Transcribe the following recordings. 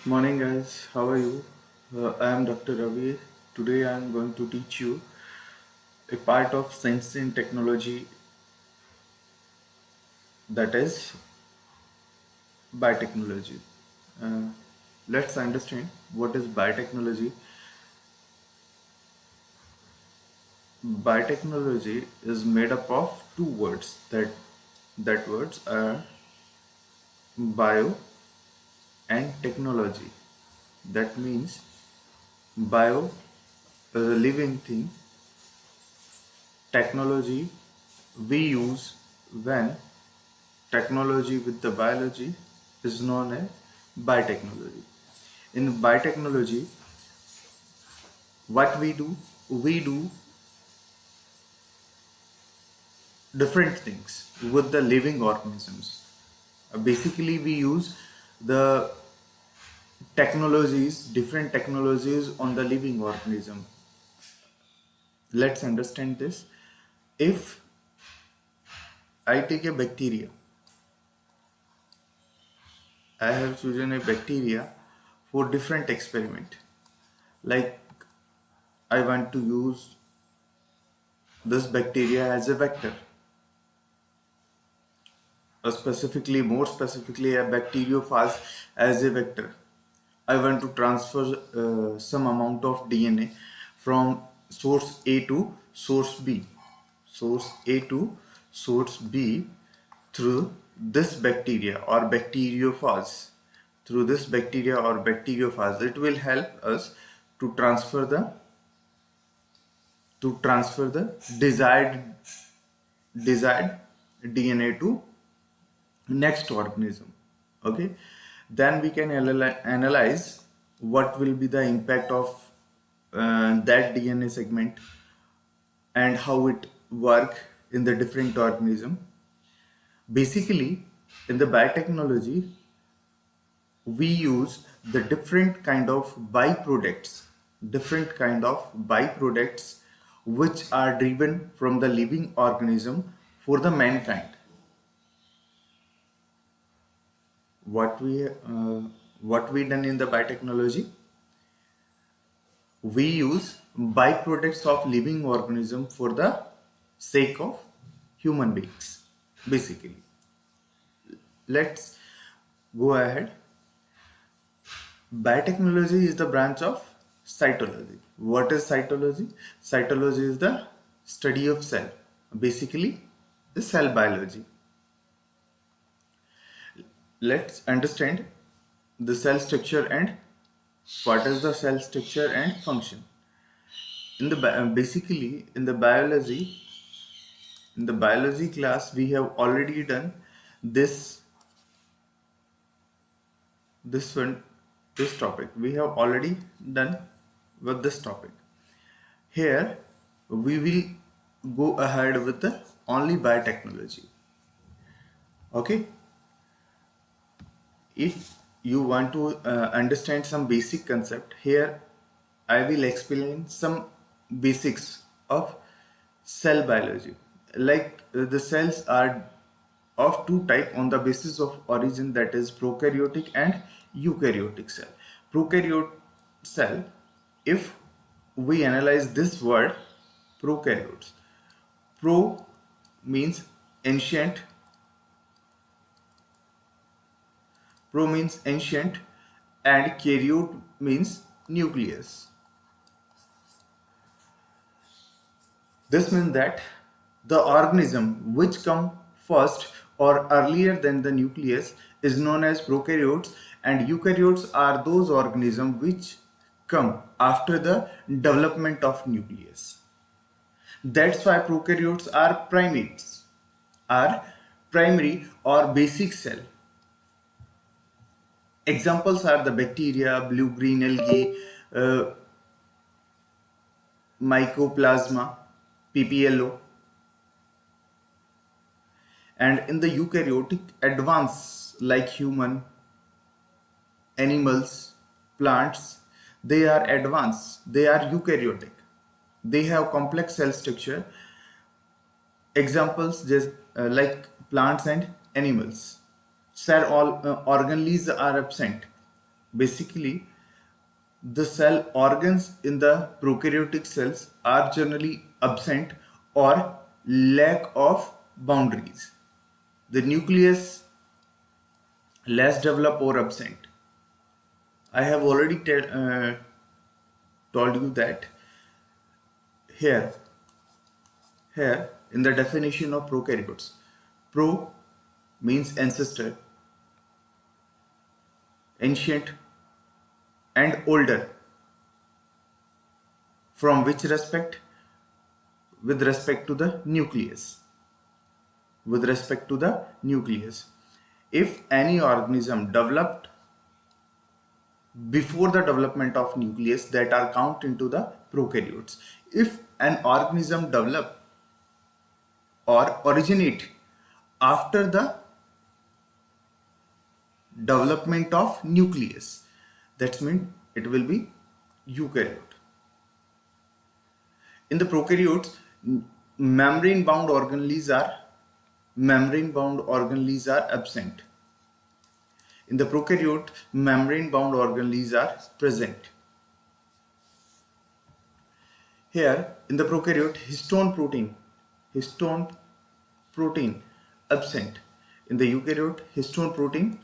Morning guys, how are you? I am Dr. Ravi. Today I am going to teach you a part of science and technology, that is biotechnology. Uh, let's understand what is biotechnology. Biotechnology is made up of two words that words are bio and technology. That means bio is a living thing, technology we use when technology with the biology is known as biotechnology. In biotechnology, what we do different things with the living organisms. Basically, we use the different technologies on the living organism. Let's understand this. If I take a bacteria, I have chosen a bacteria for different experiment. Like I want to use this bacteria as a vector, more specifically, a bacteriophage as a vector. I want to transfer some amount of DNA from source A to source B, source A to source B through this bacteria or bacteriophage. Through this bacteria or bacteriophage, it will help us to transfer the desired DNA to next organism. Okay, then we can analyze what will be the impact of that DNA segment and how it work in the different organism. Basically, in the biotechnology, we use the different kind of byproducts which are driven from the living organism for the mankind. What we done in the biotechnology, we use byproducts of living organism for the sake of human beings. Basically, let's go ahead. Biotechnology is the branch of cytology. What is cytology? Cytology is the study of cell, basically the cell biology. Let's understand the cell structure and what is the cell structure and function. Basically, in the biology class, we have already done this this one this topic. We have already done with this topic. Here we will go ahead with the only biotechnology. Okay, if you want to understand some basic concept, here I will explain some basics of cell biology. Like the cells are of two type on the basis of origin, that is prokaryotic and eukaryotic cell. Prokaryote cell, if we analyze this word prokaryotes, pro means ancient, and karyote means nucleus. This means that the organism which come first or earlier than the nucleus is known as prokaryotes, and eukaryotes are those organisms which come after the development of nucleus. That's why prokaryotes are primary or basic cell. Examples are the bacteria, blue-green algae, uh, mycoplasma, PPLO. And in the eukaryotic, advance like human, animals, plants, they are advanced, they are eukaryotic, they have complex cell structure. Examples just like plants and animals, cell all organelles are absent. Basically, the cell organs in the prokaryotic cells are generally absent or lack of boundaries. The nucleus less developed or absent. I have already told you that here, here in the definition of prokaryotes. Pro means ancestor, ancient and older. From which respect? With respect to the nucleus. With respect to the nucleus. If any organism developed before the development of nucleus, that are count into the prokaryotes. If an organism develop or originate after the development of nucleus, that means it will be eukaryote. In the prokaryotes, membrane bound organelles are absent. In the prokaryote, membrane bound organelles are present. Here in the prokaryote, histone protein absent. In the eukaryote, histone protein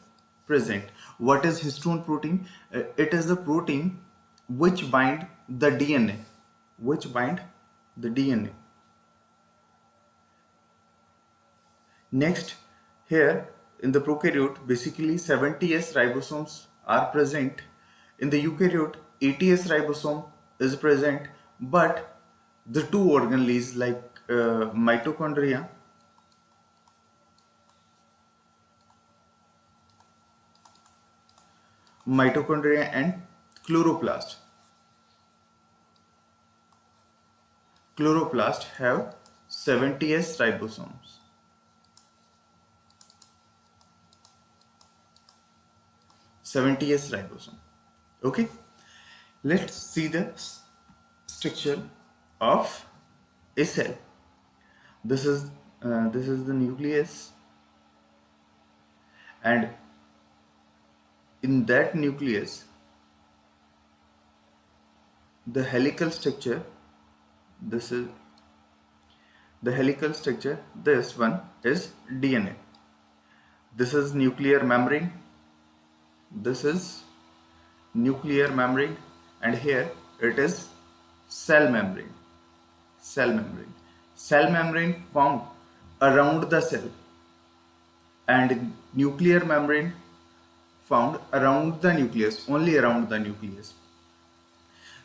present. What is histone protein? It is the protein which bind the DNA. Which bind the DNA. Next, here in the prokaryote, basically 70S ribosomes are present. In the eukaryote, 80S ribosome is present, but the two organelles like mitochondria and chloroplast. Chloroplast have 70S ribosomes. 70S ribosome. Okay, let's see the structure of a cell. This is the nucleus, and in that nucleus, the helical structure. This is the helical structure. This one is DNA. This is nuclear membrane. This is nuclear membrane, and here it is cell membrane. Cell membrane found around the cell, and nuclear membrane found around the nucleus, only around the nucleus.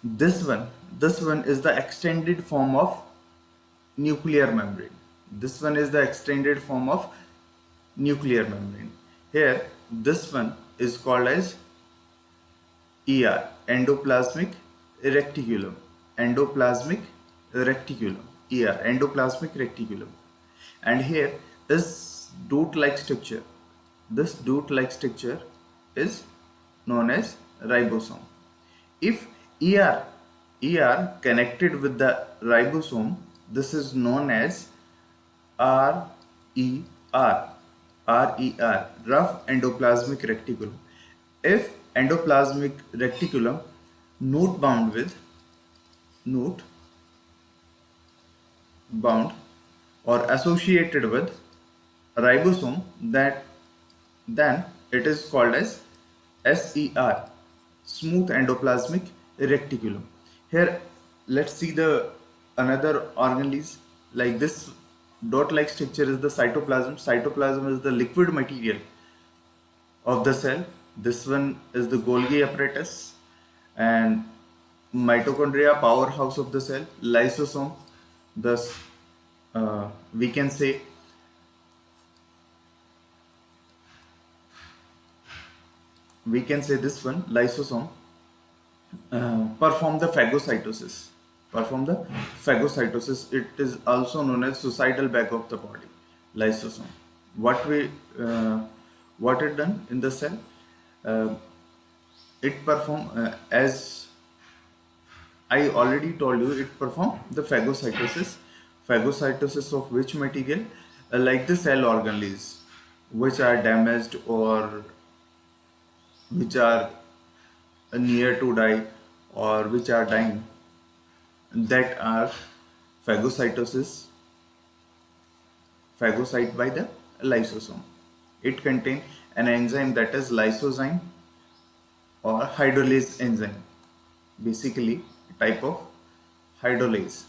This one is the extended form of nuclear membrane. This one is the extended form of nuclear membrane. Here, this one is called as ER, endoplasmic reticulum. Endoplasmic reticulum. ER, endoplasmic reticulum. And here is dot-like structure. This dot-like structure is known as ribosome. If ER connected with the ribosome, this is known as RER, rough endoplasmic reticulum. If endoplasmic reticulum not bound or associated with ribosome, then it is called as SER, smooth endoplasmic reticulum. Here let's see the another organelles. Like this dot-like structure is the cytoplasm. Cytoplasm is the liquid material of the cell. This one is the Golgi apparatus, and mitochondria, powerhouse of the cell. Lysosome, thus we can say this one, lysosome, perform the phagocytosis. It is also known as suicidal bag of the body. Lysosome. What it done in the cell? It perform as I already told you. It perform the phagocytosis. Phagocytosis of which material? Like the cell organelles, which are damaged or which are near to die or which are dying, that are phagocytosis, phagocyte by the lysosome. It contains an enzyme that is lysozyme or hydrolase enzyme. Basically, a type of hydrolase.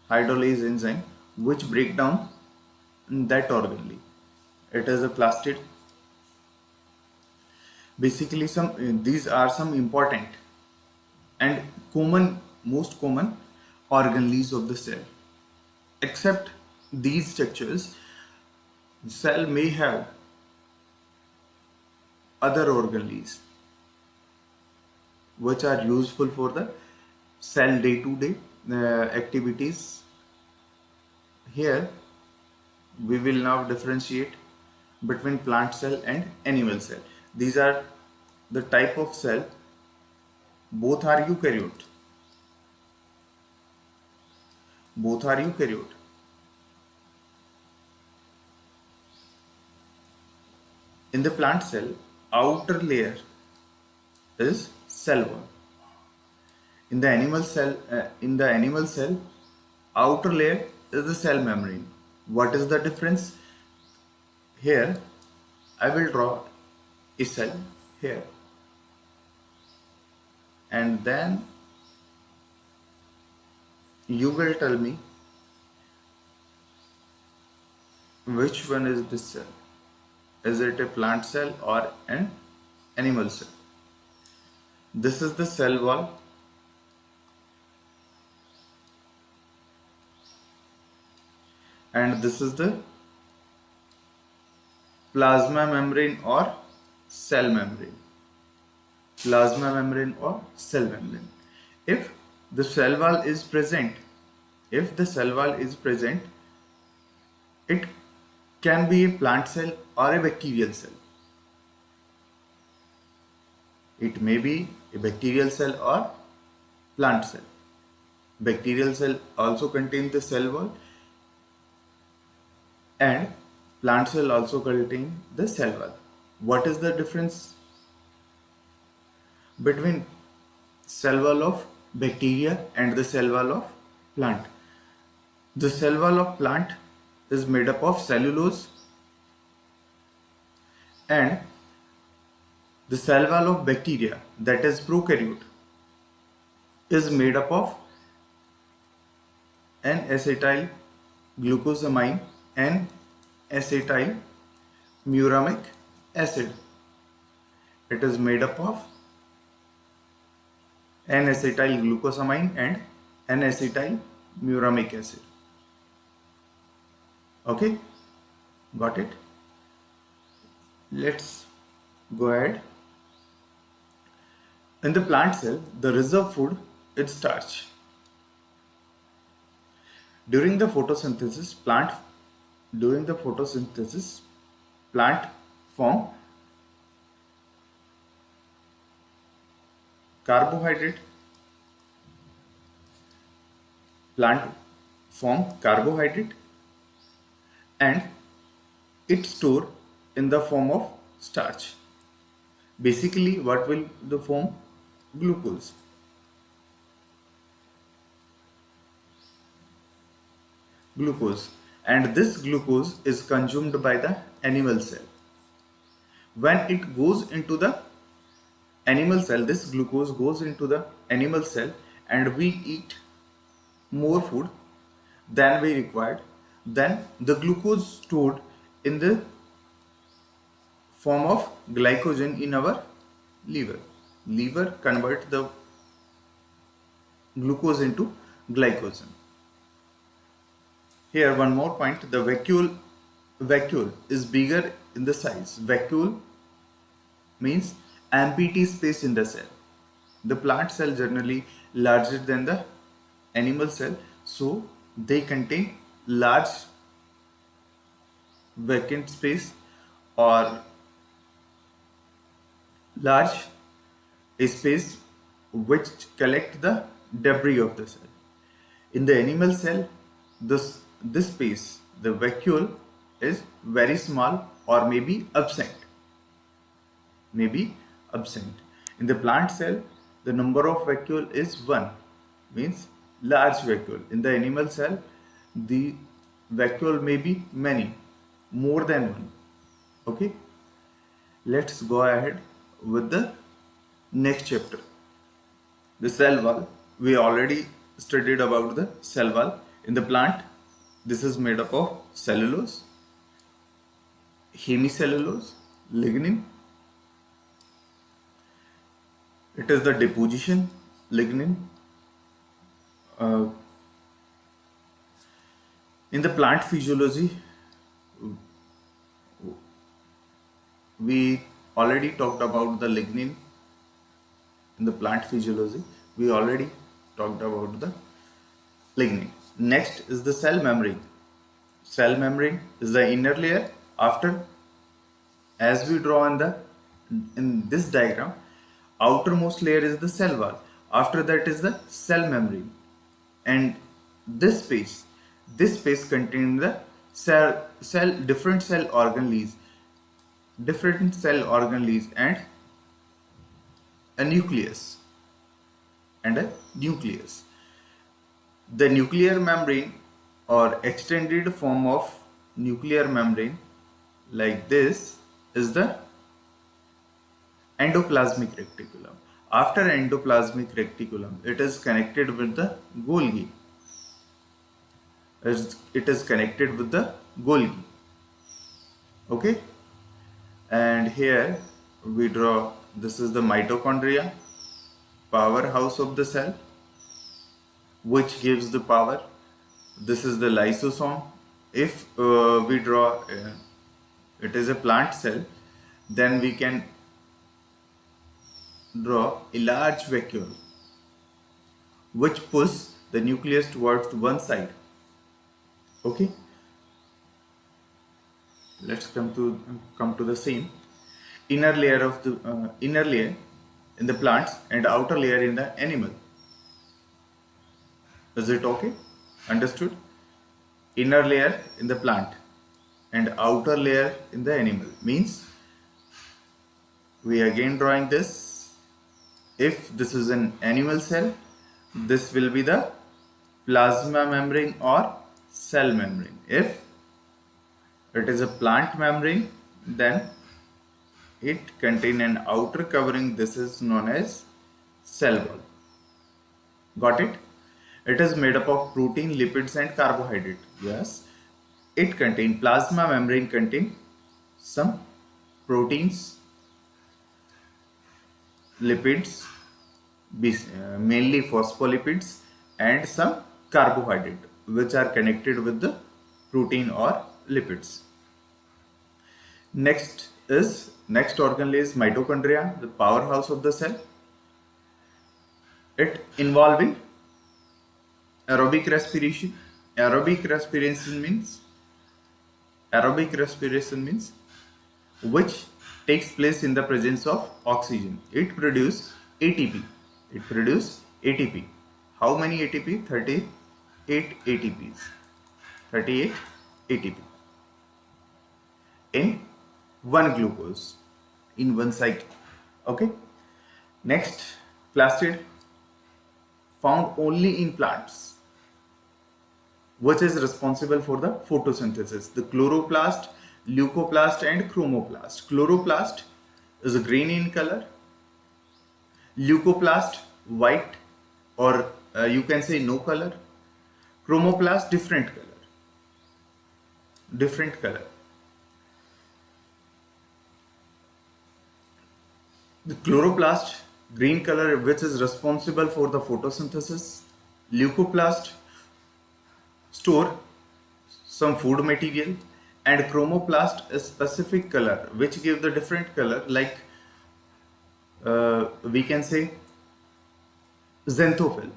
Hydrolase enzyme which break down that organelle. It is a plastid. Basically, some these are some important and most common organelles of the cell. Except these structures, the cell may have other organelles which are useful for the cell day-to-day activities. Here, we will now differentiate between plant cell and animal cell. These are the type of cell. Both are eukaryote. Both are eukaryote. In the plant cell, outer layer is cell wall. In the animal cell, outer layer is the cell membrane. What is the difference? Here, I will draw a cell here, and then you will tell me which one is this cell. Is it a plant cell or an animal cell? This is the cell wall, and this is the plasma membrane or cell membrane. Plasma membrane or cell membrane. If the cell wall is present, if the cell wall is present, it can be a plant cell or a bacterial cell. It may be a bacterial cell or plant cell. Bacterial cell also contains the cell wall, and plant cell also contain the cell wall. What is the difference between cell wall of bacteria and the cell wall of plant? The cell wall of plant is made up of cellulose, and the cell wall of bacteria, that is prokaryote, is made up of N-acetyl glucosamine and acetyl muramic acid. It is made up of N-acetyl glucosamine and N-acetyl muramic acid. Okay, got it? Let's go ahead. In the plant cell, the reserve food is starch. During the photosynthesis, plant form carbohydrate. Plant form carbohydrate, and it store in the form of starch. Basically, what will the form? Glucose. Glucose, and this glucose is consumed by the animal cell. When it goes into the animal cell, this glucose goes into the animal cell, and we eat more food than we required. Then the glucose stored in the form of glycogen in our liver. Liver convert the glucose into glycogen. Here one more point, the vacuole is bigger in the size. Vacuole means empty space in the cell. The plant cell generally larger than the animal cell, so they contain large vacant space or large space which collect the debris of the cell. In the animal cell, this space, the vacuole, is very small or maybe absent. may be absent. In the plant cell, the number of vacuole is 1, means large vacuole. In the animal cell, the vacuole may be many, more than one. Okay, let's go ahead with the next chapter. The cell wall. We already studied about the cell wall. In the plant, this is made up of cellulose, hemicellulose, lignin. It is the deposition lignin. Uh, in the plant physiology, we already talked about the lignin. In the plant physiology, we already talked about the lignin. Next is the cell membrane. Cell membrane is the inner layer. After, as we draw in this diagram, outermost layer is the cell wall. After that is the cell membrane, and this space contains the different cell organelles and a nucleus and a nucleus. The nuclear membrane or extended form of nuclear membrane like this is the endoplasmic reticulum. After endoplasmic reticulum, it is connected with the Golgi. It is connected with the Golgi. Okay, and here we draw. This is the mitochondria, powerhouse of the cell, which gives the power. This is the lysosome. If we draw, it is a plant cell, then we can draw a large vacuole which pushes the nucleus towards one side. Okay, let's come to the same. Inner layer of the inner layer in the plants and outer layer in the animal. Is it okay? Understood? Inner layer in the plant and outer layer in the animal means we again drawing this. If this is an animal cell, this will be the plasma membrane or cell membrane. If it is a plant membrane, then it contains an outer covering. This is known as cell wall. Got it? It is made up of protein, lipids and carbohydrate. Yes, it contains, plasma membrane contain some proteins, lipids, mainly phospholipids, and some carbohydrate which are connected with the protein or lipids. Next organelle is mitochondria, the powerhouse of the cell. It involving aerobic respiration. Aerobic respiration means which takes place in the presence of oxygen. It produces ATP. How many ATP? 38 ATPs. 38 ATP in one glucose in one cycle. Okay. Next, plastid, found only in plants, which is responsible for the photosynthesis. The chloroplast, leucoplast and chromoplast. Chloroplast is green in color. Leucoplast white, or you can say no color. Chromoplast different color. The chloroplast green color, which is responsible for the photosynthesis. Leucoplast store some food material, and chromoplast a specific color which give the different color, like we can say xanthophyll.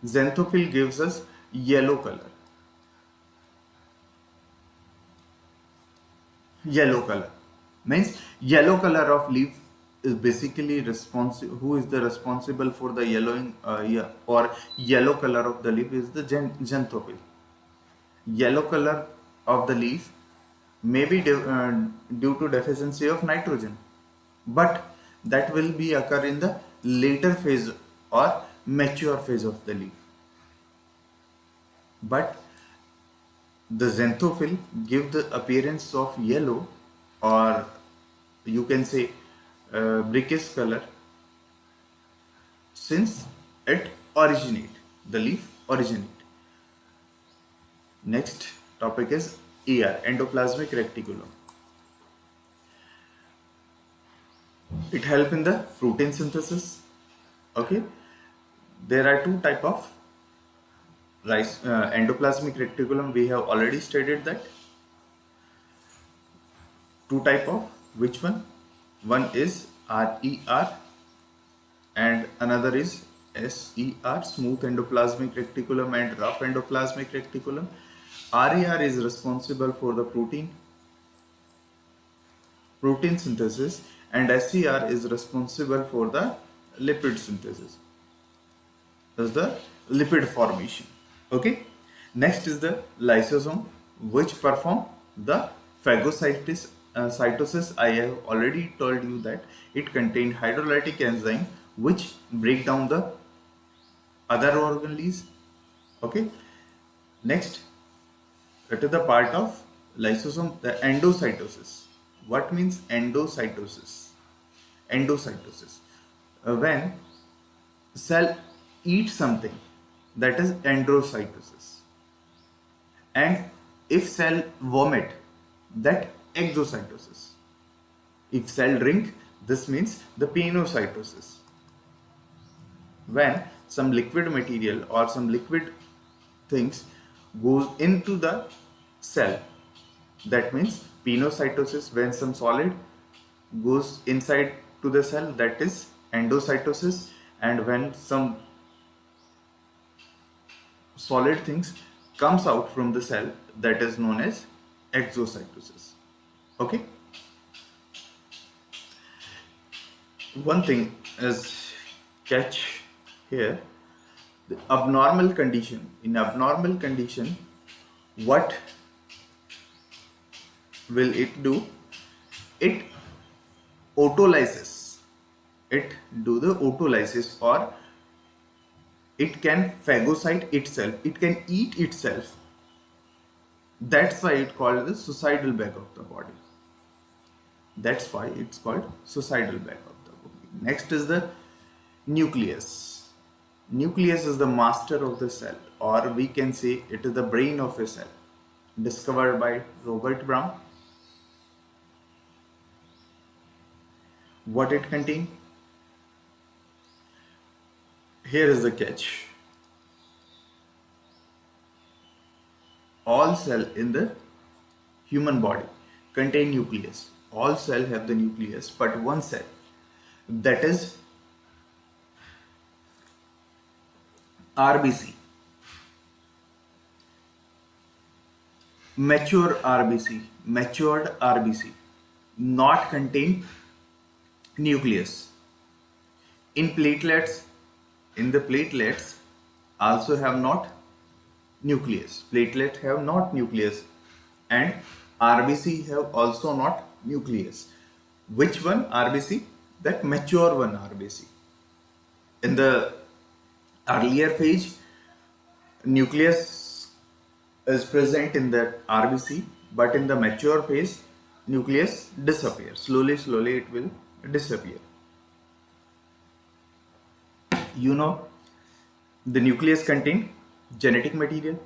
Xanthophyll gives us yellow color. Means yellow color of leaf is basically responsible. Who is the responsible for the yellowing or yellow color of the leaf is the xanthophyll. Yellow color of the leaf may be due to deficiency of nitrogen, but that will be occur in the later phase or mature phase of the leaf. But the xanthophyll give the appearance of yellow, or you can say brickish color, since it originate, the leaf originate. Next topic is ER, endoplasmic reticulum. It help in the protein synthesis. Okay, there are two type of endoplasmic reticulum. We have already stated that two type of, which one is RER and another is SER, smooth endoplasmic reticulum and rough endoplasmic reticulum. RER is responsible for the protein synthesis, and SER is responsible for the lipid synthesis. That's the lipid formation. Okay. Next is the lysosome, which perform the phagocytosis. Cytosis. I have already told you that it contains hydrolytic enzyme which break down the other organelles. Okay. Next, it is the part of lysosome, the endocytosis. What means endocytosis? Endocytosis. When cell eats something, that is endocytosis. And if cell vomit, that exocytosis. If cell drink, this means the penocytosis. When some liquid material or some liquid things goes into the cell, that means penocytosis. When some solid goes inside to the cell, that is endocytosis. And when some solid things comes out from the cell, that is known as exocytosis. Okay. One thing is catch here, the abnormal condition. In abnormal condition, what will it do? It autolysis. It do the autolysis, or it can phagocyte itself. It can eat itself. That's why it's called the suicidal bag of the body. That's why it's called suicidal bag of the body. Next is the nucleus. Nucleus is the master of the cell, or we can say it is the brain of a cell, discovered by Robert Brown. What it contains? Here is the catch. All cell in the human body contain nucleus. All cell have the nucleus, but one cell, that is RBC, matured RBC, not contain nucleus. In platelets, in the platelets also have not nucleus. Platelet have not nucleus, and RBC have also not nucleus. Which one? RBC, that mature one RBC. In the earlier phase, nucleus is present in the RBC, but in the mature phase, nucleus disappears. Slowly it will disappear. You know, the nucleus contain genetic material.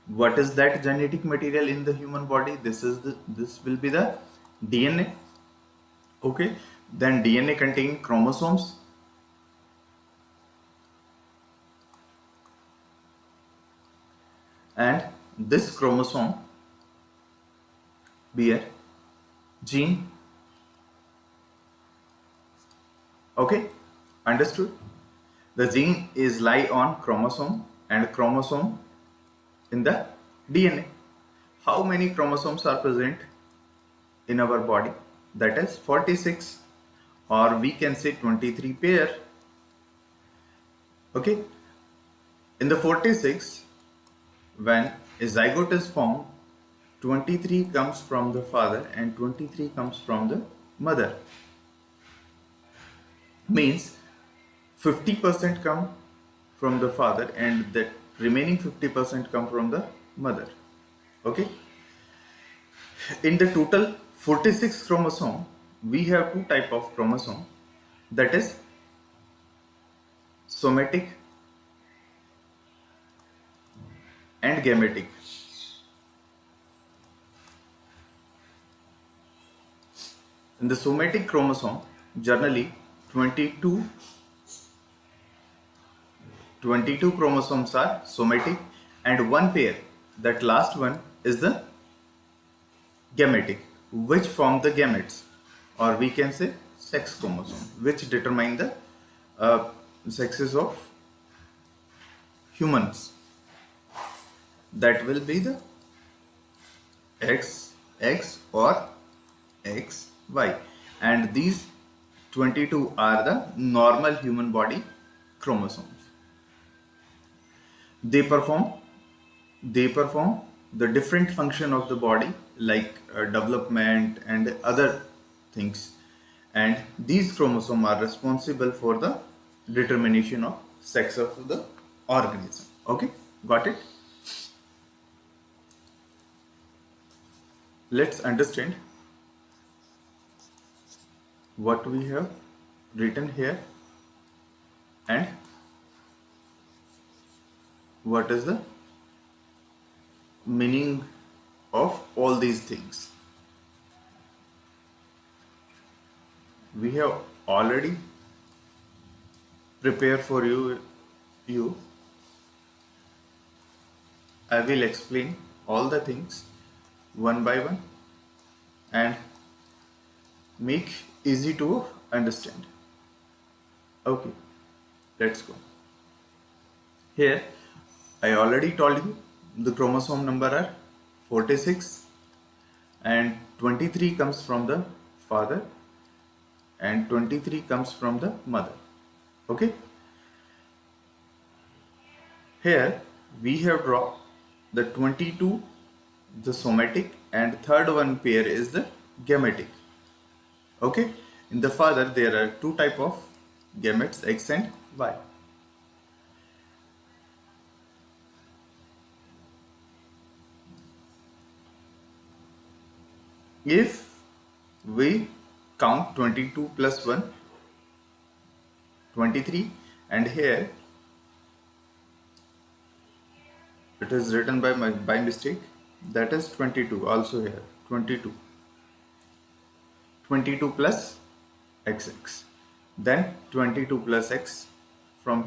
What is that genetic material in the human body? This will be the DNA. Okay, then DNA contain chromosomes. And this chromosome bear gene. Okay, understood? The gene is lie on chromosome, and chromosome in the DNA. How many chromosomes are present in our body? That is 46, or we can say 23 pair. Okay, in the 46, when a zygote is formed, 23 comes from the father and 23 comes from the mother. Means 50% come from the father and the remaining 50% come from the mother. Okay. In the total 46 chromosome, we have two type of chromosome, that is somatic and gametic. In the somatic chromosome, generally 22 chromosomes are somatic and one pair, that last one, is the gametic, which form the gametes, or we can say sex chromosome, which determine the sexes of humans. That will be the XX or XY, and these 22 are the normal human body chromosomes. They perform the different function of the body, like development and other things, and these chromosomes are responsible for the determination of sex of the organism. Okay, got it? Let's understand what we have written here and what is the meaning of all these things. We have already prepared for you. I will explain all the things one by one and make easy to understand. Okay, let's go. Here I already told you the chromosome number are 46 and 23 comes from the father and 23 comes from the mother. Okay, here we have drawn the 22, the somatic, and third one pair is the gametic. Okay, in the father there are two type of gametes, X and Y. If we count 22 plus 1, 23, and here it is written by mistake, that is 22, also here 22, 22 plus xx, then 22 plus x from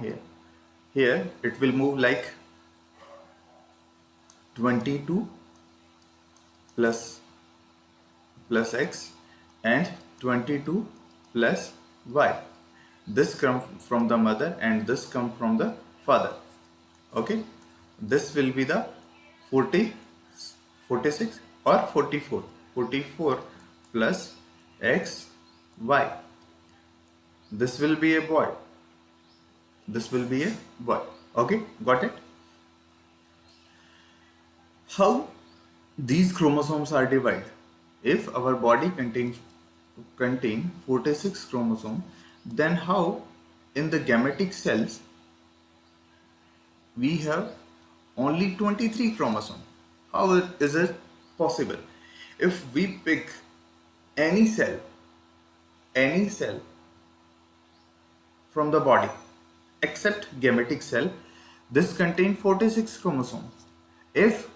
here it will move like 22 plus x and 22 plus y. This comes from the mother and this comes from the father. Okay, this will be the 40, 46 or 44, 44 plus x y. This will be a boy, this will be a boy. Okay, got it? How these chromosomes are divided? If our body contain 46 chromosomes, then how in the gametic cells we have only 23 chromosomes? How is it possible? If we pick any cell from the body except gametic cell, this contains 46 chromosomes. If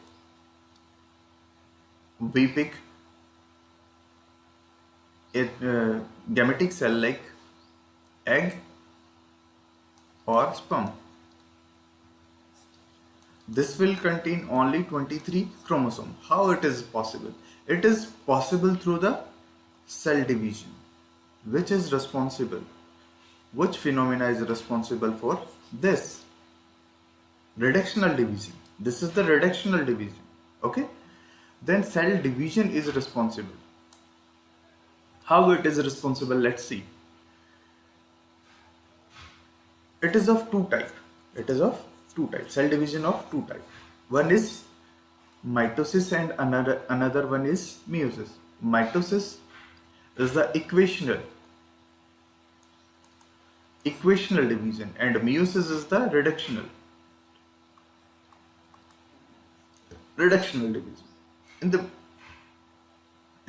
we pick a gametic cell like egg or sperm, this will contain only 23 chromosomes. How it is possible? It is possible through the cell division. Which is responsible? Which phenomena is responsible for this? Reductional division. This is the reductional division. Okay? Then cell division is responsible. How it is responsible? Let's see. It is of two types. Cell division of two types. One is mitosis and another one is meiosis. Mitosis is the equational division, and meiosis is the reductional division. In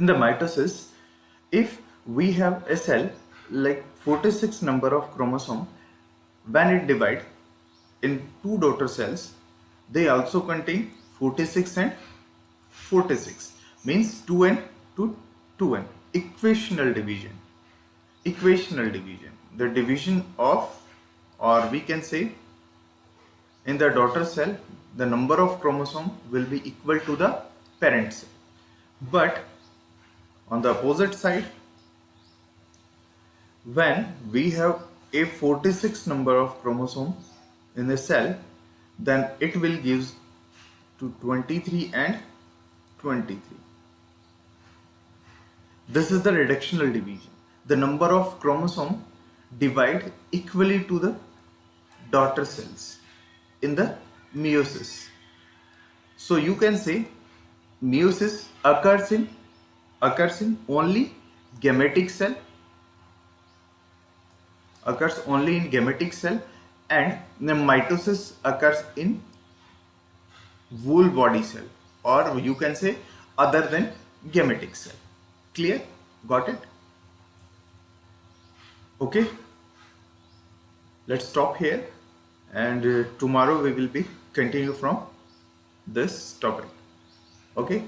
the mitosis, if we have a cell like 46 number of chromosome, when it divide in two daughter cells, they also contain 46 and 46, means 2n to 2n. Equational division, the division of, or we can say, in the daughter cell the number of chromosome will be equal to the parent cell. But on the opposite side, when we have a 46 number of chromosome in a cell, then it will give to 23 and 23. This is the reductional division. The number of chromosome divide equally to the daughter cells in the meiosis. So you can say meiosis occurs in only gametic cell, and the mitosis occurs in whole body cell, or you can say other than gametic cell. Clear? Got it? Okay, let's stop here, and tomorrow we will be continue from this topic. Okay.